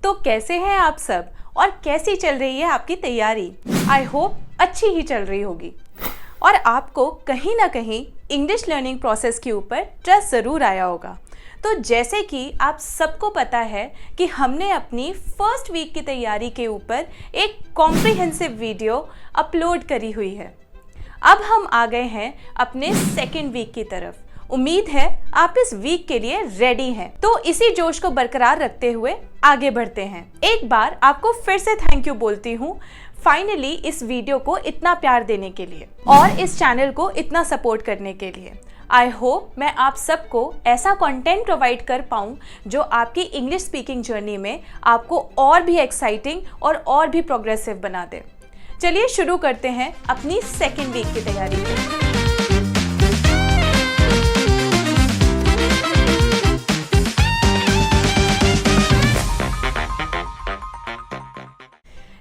तो कैसे हैं आप सब और कैसी चल रही है आपकी तैयारी? आई होप अच्छी ही चल रही होगी और आपको कहीं ना कहीं इंग्लिश लर्निंग प्रोसेस के ऊपर ट्रस्ट ज़रूर आया होगा। तो जैसे कि आप सबको पता है कि हमने अपनी फर्स्ट वीक की तैयारी के ऊपर एक कॉम्प्रिहेंसिव वीडियो अपलोड करी हुई है। अब हम आ गए हैं अपने सेकेंड वीक की तरफ। उम्मीद है आप इस वीक के लिए रेडी हैं। तो इसी जोश को बरकरार रखते हुए आगे बढ़ते हैं। एक बार आपको फिर से थैंक यू बोलती हूँ फाइनली इस वीडियो को इतना प्यार देने के लिए और इस चैनल को इतना सपोर्ट करने के लिए। आई होप मैं आप सबको ऐसा कंटेंट प्रोवाइड कर पाऊँ जो आपकी इंग्लिश स्पीकिंग जर्नी में आपको और भी एक्साइटिंग और भी प्रोग्रेसिव बना दे। चलिए शुरू करते हैं अपनी सेकेंड वीक की तैयारी को।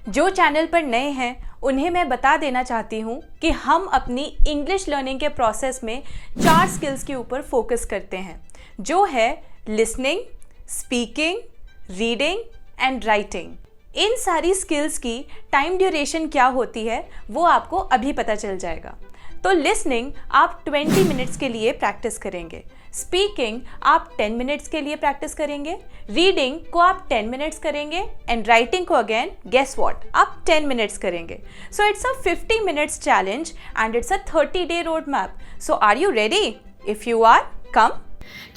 जो चैनल पर नए हैं उन्हें मैं बता देना चाहती हूँ कि हम अपनी इंग्लिश लर्निंग के प्रोसेस में 4 स्किल्स के ऊपर फोकस करते हैं, जो है listening, speaking, reading and writing. इन सारी स्किल्स की टाइम ड्यूरेशन क्या होती है वो आपको अभी पता चल जाएगा। तो लिसनिंग आप 20 मिनट्स के लिए प्रैक्टिस करेंगे, स्पीकिंग आप 10 मिनट्स के लिए प्रैक्टिस करेंगे, रीडिंग को आप 10 मिनट्स करेंगे एंड राइटिंग को अगेन गेस व्हाट आप 10 मिनट्स करेंगे। So it's a 50 minutes challenge and it's a 30-day road map. So are you ready? If you are, come.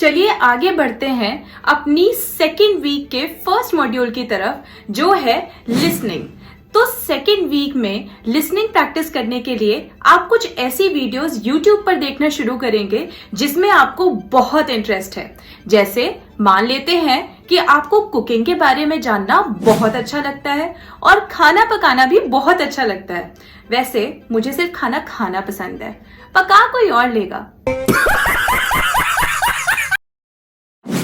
चलिए आगे बढ़ते हैं अपनी सेकेंड वीक के फर्स्ट मॉड्यूल की तरफ, जो है लिसनिंग। तो सेकेंड वीक में लिसनिंग प्रैक्टिस करने के लिए आप कुछ ऐसी वीडियोस YouTube पर देखना शुरू करेंगे जिसमें आपको बहुत इंटरेस्ट है। जैसे मान लेते हैं कि आपको कुकिंग के बारे में जानना बहुत अच्छा लगता है और खाना पकाना भी बहुत अच्छा लगता है। वैसे मुझे सिर्फ खाना खाना पसंद है, पका कोई और लेगा।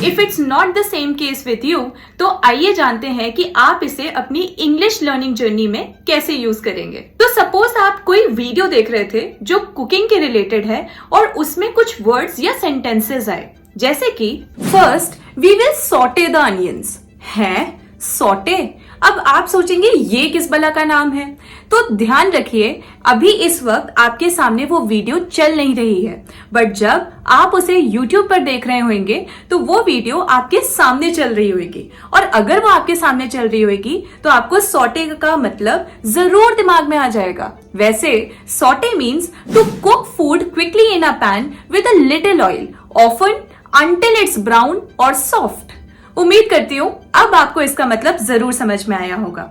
If it's not the same case with you, तो आइए जानते हैं कि आप इसे अपनी इंग्लिश लर्निंग जर्नी में कैसे यूज करेंगे। तो सपोज आप कोई वीडियो देख रहे थे जो कुकिंग के रिलेटेड है और उसमें कुछ वर्ड्स या सेंटेंसेस आए, जैसे कि first we will sauté the onions. है सॉटे? अब आप सोचेंगे ये किस बला का नाम है। तो ध्यान रखिए अभी इस वक्त आपके सामने वो वीडियो चल नहीं रही है, बट जब आप उसे YouTube पर देख रहे होंगे तो वो वीडियो आपके सामने चल रही होगी, और अगर वो आपके सामने चल रही होगी तो आपको सॉटे का मतलब जरूर दिमाग में आ जाएगा। वैसे sauté means to cook food quickly in a pan with a little oil, often until it's brown or soft। उम्मीद करती हूँ अब आपको इसका मतलब जरूर समझ में आया होगा।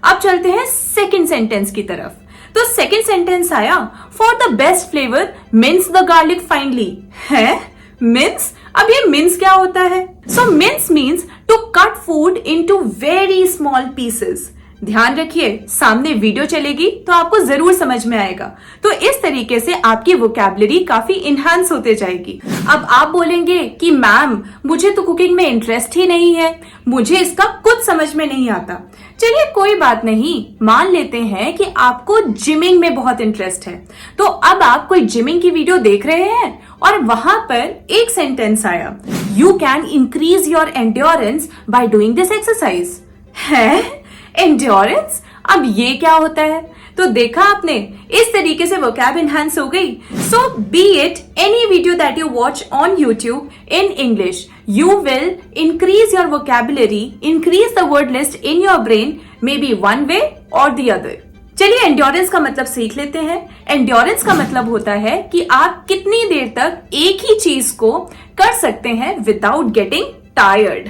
अब चलते हैं सेकंड सेंटेंस की तरफ। तो सेकंड सेंटेंस आया, for the best flavour mince the garlic finally. है मिन्स? अब ये मिन्स क्या होता है? So mince means to cut food into very small pieces. ध्यान रखिए सामने वीडियो चलेगी तो आपको जरूर समझ में आएगा। तो इस तरीके से आपकी वोकैबुलरी काफी इनहांस होते जाएगी। अब आप बोलेंगे कि मैम मुझे तो कुकिंग में इंटरेस्ट ही नहीं है, मुझे इसका कुछ समझ में नहीं आता। चलिए कोई बात नहीं, मान लेते हैं कि आपको जिमिंग में बहुत इंटरेस्ट है। तो अब आप कोई जिमिंग की वीडियो देख रहे हैं और वहां पर एक सेंटेंस आया, you can increase your endurance by doing this exercise. है एंड्योरेंस? अब ये क्या होता है? तो देखा आपने, इस तरीके से वोकैब एनहांस हो गई। So be it any video that you watch on YouTube in English, you will increase your vocabulary, increase the word list in your brain, maybe one way or the other। चलिए endurance का मतलब सीख लेते हैं। Endurance का मतलब होता है कि आप कितनी देर तक एक ही चीज को कर सकते हैं विदाउट गेटिंग टायर्ड।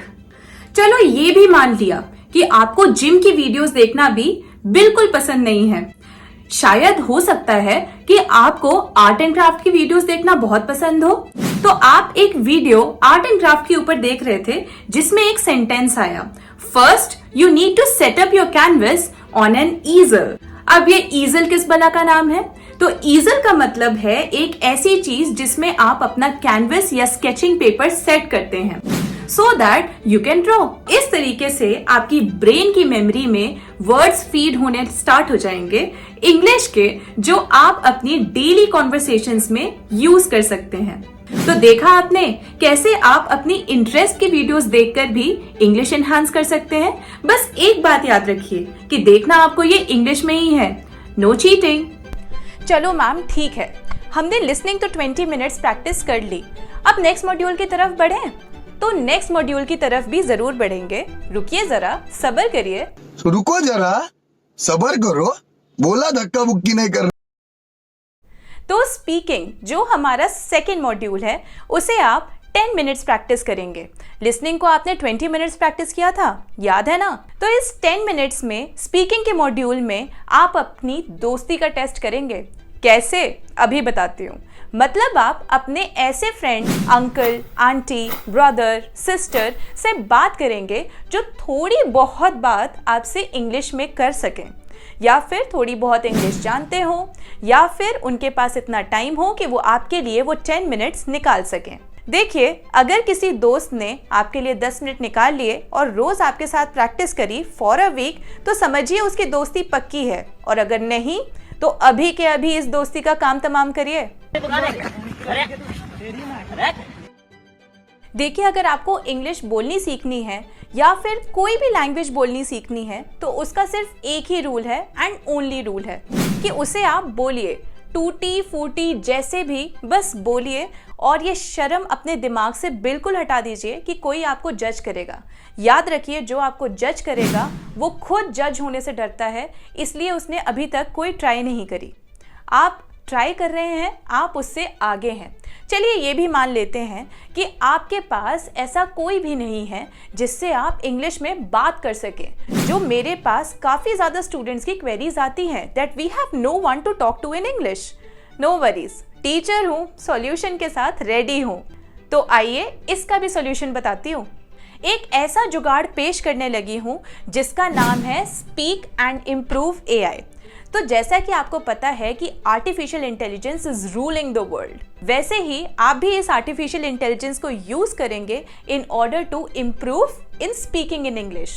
चलो ये भी मान लिया कि आपको जिम की वीडियोस देखना भी बिल्कुल पसंद नहीं है। शायद हो सकता है कि आपको आर्ट एंड क्राफ्ट की वीडियोस देखना बहुत पसंद हो। तो आप एक वीडियो आर्ट एंड क्राफ्ट के ऊपर देख रहे थे जिसमें एक सेंटेंस आया, first you need to set up your canvas on an easel. अब ये ईजल किस बला का नाम है? तो ईजल का मतलब है एक ऐसी चीज जिसमें आप अपना कैनवस या स्केचिंग पेपर सेट करते हैं so that you can draw. इस तरीके से आपकी ब्रेन की मेमोरी में वर्ड्स फीड होने स्टार्ट हो जाएंगे इंग्लिश के, जो आप अपनी डेली कॉन्वर्सेशंस में यूज कर सकते हैं। तो देखा आपने कैसे आप अपनी इंटरेस्ट की वीडियोस देखकर भी इंग्लिश एनहांस कर सकते हैं। बस एक बात याद रखिए कि देखना आपको ये इंग्लिश में ही है, नो चीटिंग। चलो मैम ठीक है, हमने लिसनिंग तो 20 मिनट्स प्रैक्टिस कर ली, अब नेक्स्ट मॉड्यूल की तरफ बढ़ें। तो नेक्स्ट मॉड्यूल की तरफ भी जरूर बढ़ेंगे, रुकिए जरा, सब्र करिए। तो रुको जरा, सब्र करो, बोला धक्का मुक्की नहीं कर। तो स्पीकिंग जो हमारा सेकेंड मॉड्यूल है उसे आप 10 मिनट्स प्रैक्टिस करेंगे। लिसनिंग को आपने 20 मिनट्स प्रैक्टिस किया था, याद है ना? तो इस 10 मिनट्स में स्पीकिंग के मॉड्यूल में आप अपनी दोस्ती का टेस्ट करेंगे। कैसे, अभी बताती हूँ। मतलब आप अपने ऐसे friend, uncle, aunty, brother, sister से बात करेंगे जो थोड़ी बहुत बात आपसे इंग्लिश में कर सकें, या फिर थोड़ी बहुत इंग्लिश जानते हो, या फिर उनके पास इतना टाइम हो कि वो आपके लिए वो 10 मिनट्स निकाल सकें। देखिए, अगर किसी दोस्त ने आपके लिए 10 मिनट निकाल लिए और रोज आपके साथ प्रैक्टिस करी फॉर अ वीक, तो समझिए उसकी दोस्ती पक्की है। और अगर नहीं तो अभी के अभी इस दोस्ती का काम तमाम करिए। देखिए, अगर आपको इंग्लिश बोलनी सीखनी है या फिर कोई भी लैंग्वेज बोलनी सीखनी है तो उसका सिर्फ एक ही रूल है एंड ओनली रूल है कि उसे आप बोलिए, टूटी फूटी जैसे भी, बस बोलिए। और ये शर्म अपने दिमाग से बिल्कुल हटा दीजिए कि कोई आपको जज करेगा। याद रखिए, जो आपको जज करेगा वो खुद जज होने से डरता है, इसलिए उसने अभी तक कोई ट्राई नहीं करी। आप ट्राई कर रहे हैं, आप उससे आगे हैं। चलिए ये भी मान लेते हैं कि आपके पास ऐसा कोई भी नहीं है जिससे आप इंग्लिश में बात कर सकें। जो मेरे पास काफ़ी ज़्यादा स्टूडेंट्स की क्वेरीज आती हैं that we have no one to talk to in English. No worries, teacher हूँ, सॉल्यूशन के साथ रेडी हूँ। तो आइए इसका भी सॉल्यूशन बताती हूँ। एक ऐसा जुगाड़ पेश करने लगी हूँ जिसका नाम है स्पीक एंड इम्प्रूव AI। तो जैसा कि आपको पता है कि artificial intelligence is ruling the world, वैसे ही आप भी इस आर्टिफिशियल इंटेलिजेंस को यूज करेंगे in order to improve in speaking in English.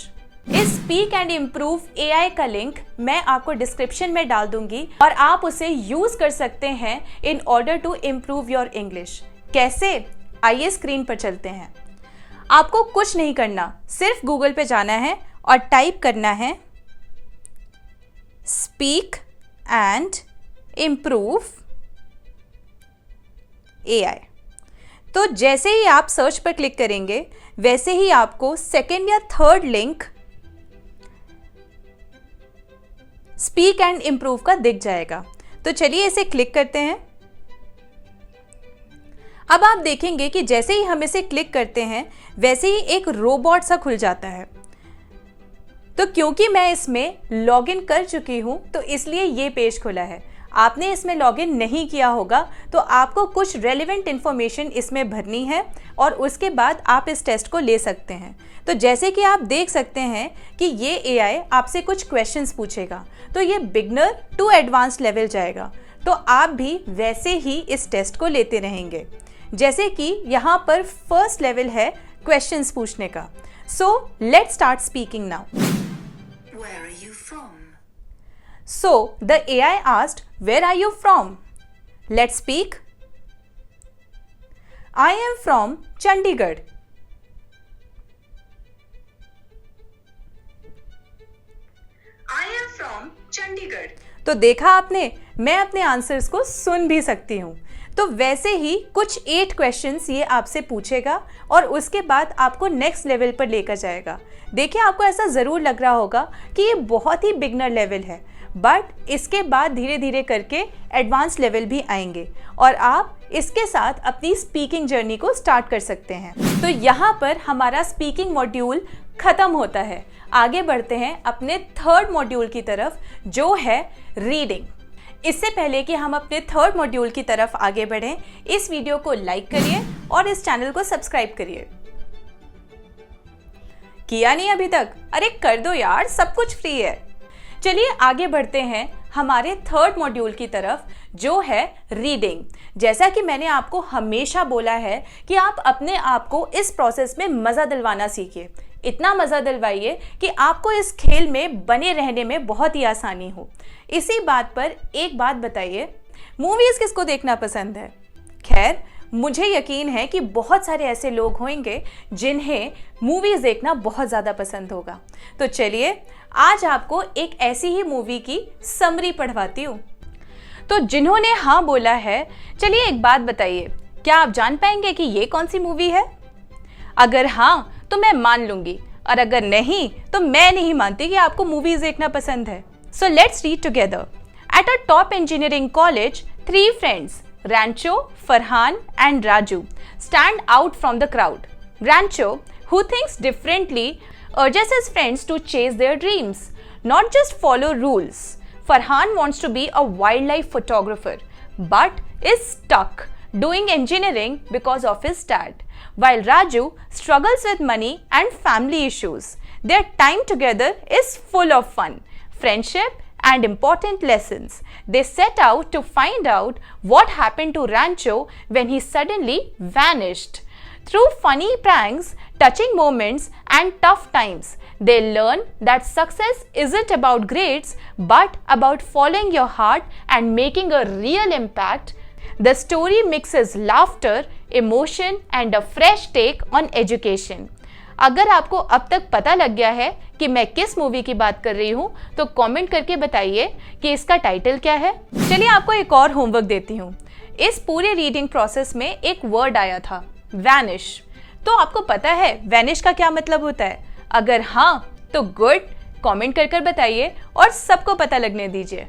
इस स्पीक एंड इम्प्रूव AI का लिंक मैं आपको डिस्क्रिप्शन में डाल दूंगी और आप उसे यूज कर सकते हैं in order to improve your English. कैसे, आइए स्क्रीन पर चलते हैं। आपको कुछ नहीं करना, सिर्फ गूगल पे जाना है और टाइप करना है स्पीक एंड इम्प्रूव AI। तो जैसे ही आप सर्च पर क्लिक करेंगे वैसे ही आपको सेकेंड या third link speak and improve का दिख जाएगा। तो चलिए इसे क्लिक करते हैं। अब आप देखेंगे कि जैसे ही हम इसे क्लिक करते हैं वैसे ही एक रोबोट सा खुल जाता है। तो क्योंकि मैं इसमें लॉगिन कर चुकी हूं तो इसलिए ये पेज खुला है। आपने इसमें लॉगिन नहीं किया होगा तो आपको कुछ रेलेवेंट इन्फॉर्मेशन इसमें भरनी है और उसके बाद आप इस टेस्ट को ले सकते हैं। तो जैसे कि आप देख सकते हैं कि ये AI आपसे कुछ क्वेश्चंस पूछेगा, तो ये बिगनर टू एडवांस लेवल जाएगा। तो आप भी वैसे ही इस टेस्ट को लेते रहेंगे। जैसे कि यहाँ पर फर्स्ट लेवल है क्वेश्चंस पूछने का। So let's start speaking now. Where are you from? So the AI asked, where are you from? Let's speak. I am from Chandigarh. I am from Chandigarh. तो देखा आपने, मैं अपने आंसर्स को सुन भी सकती हूँ। तो वैसे ही कुछ 8 क्वेश्चंस ये आपसे पूछेगा और उसके बाद आपको नेक्स्ट लेवल पर लेकर जाएगा। देखिए, आपको ऐसा ज़रूर लग रहा होगा कि ये बहुत ही बिगनर लेवल है, बट इसके बाद धीरे धीरे करके एडवांस लेवल भी आएंगे और आप इसके साथ अपनी स्पीकिंग जर्नी को स्टार्ट कर सकते हैं। तो यहाँ पर हमारा स्पीकिंग मॉड्यूल ख़त्म होता है। आगे बढ़ते हैं अपने थर्ड मॉड्यूल की तरफ जो है रीडिंग। इससे पहले कि हम अपने थर्ड मॉड्यूल की तरफ आगे बढ़ें, इस वीडियो को लाइक करिए और इस चैनल को सब्सक्राइब करिए। किया नहीं अभी तक? अरे कर दो यार, सब कुछ फ्री है। चलिए आगे बढ़ते हैं हमारे थर्ड मॉड्यूल की तरफ जो है रीडिंग। जैसा कि मैंने आपको हमेशा बोला है कि आप अपने आप को इस प्रोसेस में मज़ा दिलवाना सीखिए। इतना मज़ा दिलवाइए कि आपको इस खेल में बने रहने में बहुत ही आसानी हो। इसी बात पर एक बात बताइए, मूवीज़ किसको देखना पसंद है? खैर, मुझे यकीन है कि बहुत सारे ऐसे लोग होंगे जिन्हें मूवीज़ देखना बहुत ज़्यादा पसंद होगा। तो चलिए आज आपको एक ऐसी ही मूवी की समरी पढ़वाती हूँ। तो जिन्होंने हाँ बोला है, चलिए एक बात बताइए, क्या आप जान पाएंगे कि ये कौन सी मूवी है? अगर हाँ तो मैं मान लूंगी, और अगर नहीं तो मैं नहीं मानती कि आपको मूवीज देखना पसंद है। So let's read together. At a top engineering college, 3 friends, Rancho, Farhan and Raju, stand out from the crowd. Rancho, who thinks differently, urges his friends to chase their dreams, not just follow rules. Farhan wants to be a wildlife photographer, but is stuck doing engineering because of his dad, while Raju struggles with money and family issues. Their time together is full of fun, friendship, and important lessons. They set out to find out what happened to Rancho when he suddenly vanished. Through funny pranks, touching moments, and tough times, they learn that success isn't about grades but about following your heart and making a real impact. The story mixes laughter, emotion, and a fresh take on education. अगर आपको अब तक पता लग गया है कि मैं किस मूवी की बात कर रही हूँ तो कमेंट करके बताइए कि इसका टाइटल क्या है। चलिए आपको एक और होमवर्क देती हूँ। इस पूरे रीडिंग प्रोसेस में एक वर्ड आया था, वैनिश। तो आपको पता है वैनिश का क्या मतलब होता है? अगर हाँ तो गुड, कमेंट कर बताइए और सबको पता लगने दीजिए।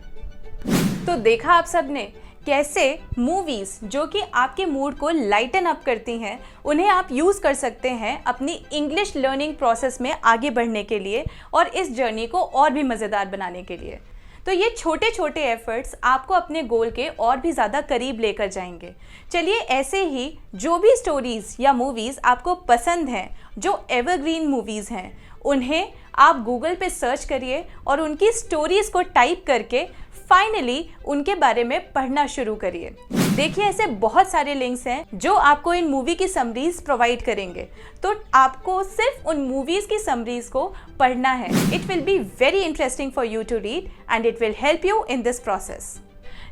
तो देखा आप सबने कैसे मूवीज़ जो कि आपके मूड को लाइटन अप करती हैं, उन्हें आप यूज़ कर सकते हैं अपनी इंग्लिश लर्निंग प्रोसेस में आगे बढ़ने के लिए और इस जर्नी को और भी मज़ेदार बनाने के लिए। तो ये छोटे छोटे एफर्ट्स आपको अपने गोल के और भी ज़्यादा करीब लेकर जाएंगे। चलिए ऐसे ही जो भी स्टोरीज़ या मूवीज़ आपको पसंद हैं, जो एवरग्रीन मूवीज़ हैं, उन्हें आप गूगल पे सर्च करिए और उनकी स्टोरीज़ को टाइप करके फाइनली उनके बारे में पढ़ना शुरू करिए। देखिए ऐसे बहुत सारे लिंक्स हैं जो आपको इन मूवी की समरीज प्रोवाइड करेंगे, तो आपको सिर्फ उन मूवीज की समरीज को पढ़ना है। It will be very interesting for you to read and it will help you in this process.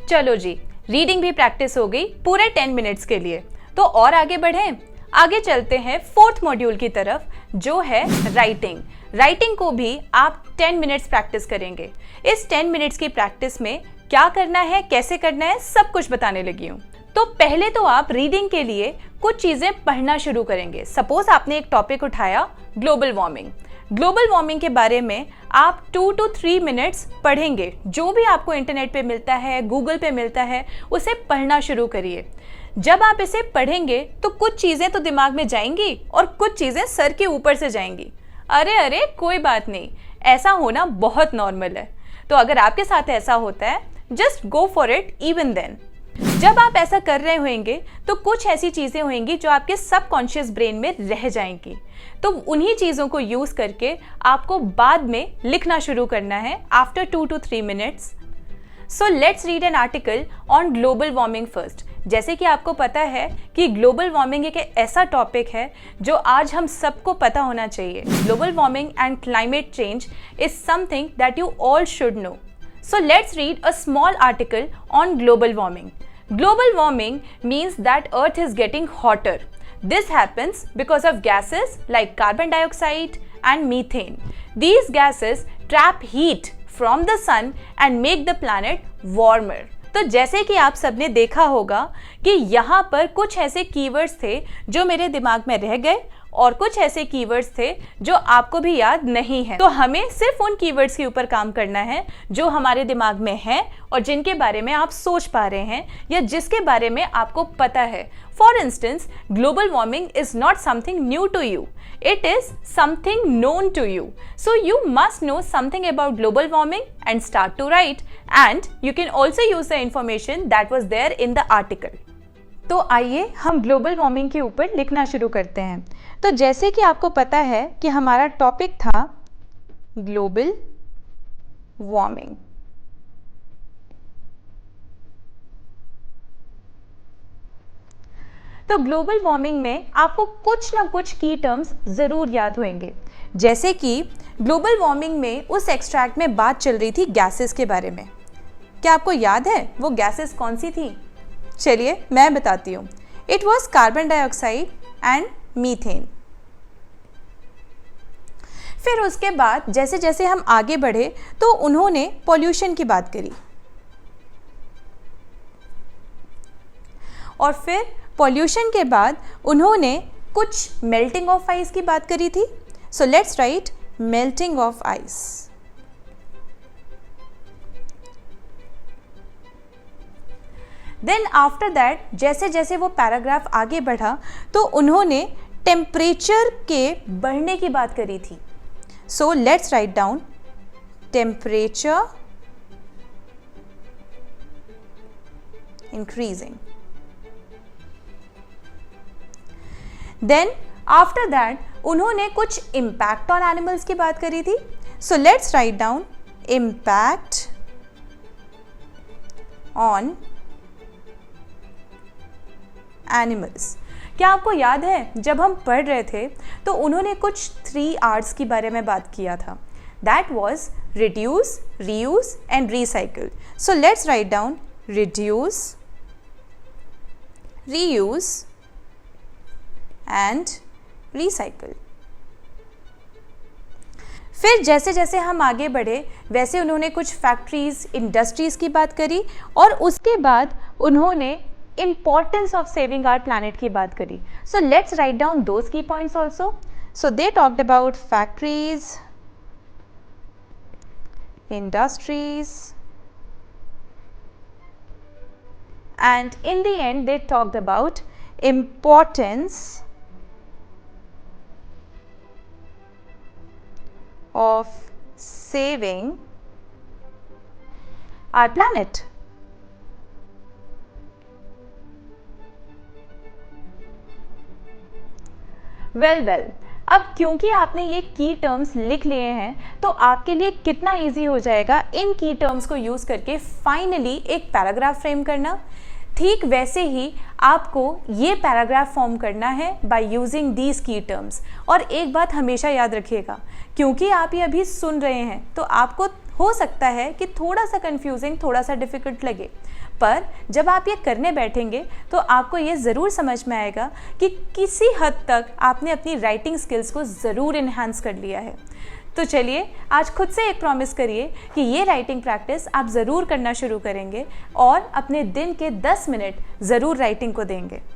चलो जी, रीडिंग भी प्रैक्टिस हो गई पूरे 10 मिनट्स के लिए। तो और आगे बढ़ें, आगे चलते हैं 4th मॉड्यूल की तरफ, जो है राइटिंग। राइटिंग को भी आप 10 मिनट्स प्रैक्टिस करेंगे। इस 10 मिनट्स की प्रैक्टिस में क्या करना है, कैसे करना है, सब कुछ बताने लगी हूँ। तो पहले तो आप रीडिंग के लिए कुछ चीज़ें पढ़ना शुरू करेंगे। सपोज आपने एक टॉपिक उठाया, ग्लोबल वार्मिंग। ग्लोबल वार्मिंग के बारे में आप 2 to 3 मिनट्स पढ़ेंगे। जो भी आपको इंटरनेट पे मिलता है, गूगल पे मिलता है, उसे पढ़ना शुरू करिए। जब आप इसे पढ़ेंगे तो कुछ चीज़ें तो दिमाग में जाएंगी और कुछ चीज़ें सर के ऊपर से जाएंगी। अरे कोई बात नहीं, ऐसा होना बहुत नॉर्मल है। तो अगर आपके साथ ऐसा होता है, just go for it even then. जब आप ऐसा कर रहे होंगे तो कुछ ऐसी चीज़ें होंगी जो आपके सबकॉन्शियस ब्रेन में रह जाएंगी। तो उन्हीं चीज़ों को यूज़ करके आपको बाद में लिखना शुरू करना है after 2 to 3 minutes. So let's read an article on global warming first. जैसे कि आपको पता है कि ग्लोबल वार्मिंग एक ऐसा टॉपिक है जो आज हम सबको पता होना चाहिए। Global warming and climate change is something that you all should know. So let's read a small article on global warming. Global warming means that Earth is getting hotter. This happens because of gases like carbon dioxide and methane. These gases trap heat from the sun and make the planet warmer. तो जैसे कि आप सबने देखा होगा कि यहाँ पर कुछ ऐसे कीवर्ड्स थे जो मेरे दिमाग में रह गए और कुछ ऐसे कीवर्ड्स थे जो आपको भी याद नहीं है। तो हमें सिर्फ उन कीवर्ड्स के ऊपर काम करना है जो हमारे दिमाग में हैं और जिनके बारे में आप सोच पा रहे हैं या जिसके बारे में आपको पता है। For instance, global warming is not something new to you, it is something known to you. So you must know something about global warming and start to write, and you can also use the information that was there in the article. तो आइए हम global warming के ऊपर लिखना शुरू करते हैं। तो जैसे कि आपको पता है कि हमारा टॉपिक था ग्लोबल वार्मिंग। तो ग्लोबल वार्मिंग में आपको कुछ ना कुछ की टर्म्स ज़रूर याद होंगे। जैसे कि ग्लोबल वार्मिंग में उस एक्सट्रैक्ट में बात चल रही थी गैसेस के बारे में। क्या आपको याद है वो गैसेस कौन सी थी? चलिए मैं बताती हूँ। It was carbon dioxide and methane. फिर उसके बाद जैसे जैसे हम आगे बढ़े तो उन्होंने पॉल्यूशन की बात करी, और फिर पॉल्यूशन के बाद उन्होंने कुछ मेल्टिंग ऑफ आइस की बात करी थी। So let's write melting of ice. Then after that जैसे जैसे वो पैराग्राफ आगे बढ़ा तो उन्होंने टेम्परेचर के बढ़ने की बात करी थी। So let's write down temperature increasing. Then after that उन्होंने कुछ इम्पैक्ट ऑन एनिमल्स की बात करी थी। So let's write down impact on animals. क्या आपको याद है जब हम पढ़ रहे थे तो उन्होंने कुछ 3 R's की बारे में बात किया था। That was reduce, reuse and recycle. So let's write down reduce, reuse and recycle. फिर जैसे जैसे हम आगे बढ़े वैसे उन्होंने कुछ फैक्ट्रीज, इंडस्ट्रीज की बात करी, और उसके बाद उन्होंने importance of saving our planet की बात करी। So let's write down those key points also. So they talked about factories, industries, and in the end they talked about importance of saving our planet. Well अब क्योंकि आपने ये की terms लिख लिए हैं तो आपके लिए कितना इजी हो जाएगा इन की टर्म्स को यूज़ करके फाइनली एक पैराग्राफ फ्रेम करना। ठीक वैसे ही आपको ये पैराग्राफ फॉर्म करना है बाय यूजिंग दीज की टर्म्स। और एक बात हमेशा याद रखिएगा, क्योंकि आप ये अभी सुन रहे हैं तो आपको हो सकता है कि थोड़ा सा कंफ्यूजिंग, थोड़ा सा डिफ़िकल्ट लगे, पर जब आप ये करने बैठेंगे तो आपको ये ज़रूर समझ में आएगा कि किसी हद तक आपने अपनी राइटिंग स्किल्स को ज़रूर इन्हांस कर लिया है। तो चलिए आज खुद से एक प्रॉमिस करिए कि ये राइटिंग प्रैक्टिस आप ज़रूर करना शुरू करेंगे और अपने दिन के 10 मिनट ज़रूर राइटिंग को देंगे।